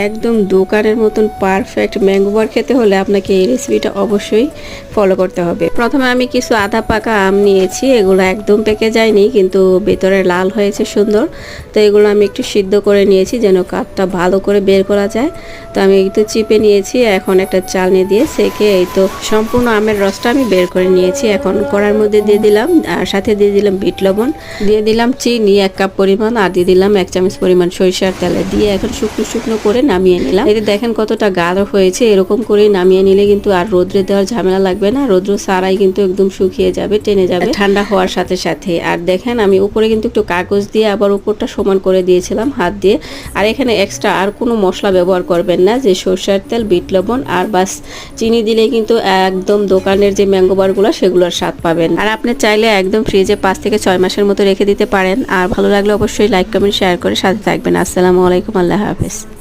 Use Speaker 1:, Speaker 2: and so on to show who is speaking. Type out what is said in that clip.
Speaker 1: একদম দোকানের মতন পারফেক্ট ম্যাঙ্গো বার খেতে হলে আপনাকে এই রেসিপিটা অবশ্যই ফলো করতে হবে। প্রথমে আমি কিছু আধা পাকা আম নিয়েছি, এগুলো একদম পেকে যায়নি কিন্তু ভেতরে লাল হয়েছে সুন্দর। তো এগুলো আমি একটু সিদ্ধ করে নিয়েছি যেন কাঠটা ভালো করে বের করা যায়। তো আমি একটু চিপে নিয়েছি, এখন একটা চালনি দিয়ে সেকে এই তো সম্পূর্ণ আমের রসটা আমি বের করে নিয়েছি। এখন কড়ার মধ্যে দিয়ে দিলাম, আর সাথে দিয়ে দিলাম বিট লবণ, দিয়ে দিলাম চিনি 1 কাপ পরিমাণ, আর দিয়ে দিলাম 1 চামচ পরিমাণ সরিষার তেলে দিয়ে এখন শুকনো শুকনো করে নামিয়ে নিলাম। এতে দেখেন কতটা গাঢ় হয়েছে, এরকম করে নামিয়ে নিলে কিন্তু আর রোদ্রে দেওয়ার ঝামেলা লাগবে না। রোদ্র ছাড়াই কিন্তু একদম শুকিয়ে যাবে, টেনে যাবে ঠান্ডা হওয়ার সাথে সাথে। আর দেখেন আমি উপরে কিন্তু একটু কাগজ দিয়ে আবার উপরটা সমান করে দিয়েছিলাম হাত দিয়ে। আর এখানে এক্সট্রা আর কোনো মশলা ব্যবহার করবেন না, যে সরষের তেল, বিট লবণ আর বাস চিনি দিলে কিন্তু একদম দোকানের যে ম্যাঙ্গো বারগুলো সেগুলোর স্বাদ পাবেন। আর আপনি চাইলে একদম ফ্রিজে 5 থেকে 6 মাসের মতো রেখে দিতে পারেন। আর ভালো লাগলে অবশ্যই লাইক, কমেন্ট, শেয়ার করে সাথে থাকবেন। আসসালামু আলাইকুম, আল্লাহ হাফেজ।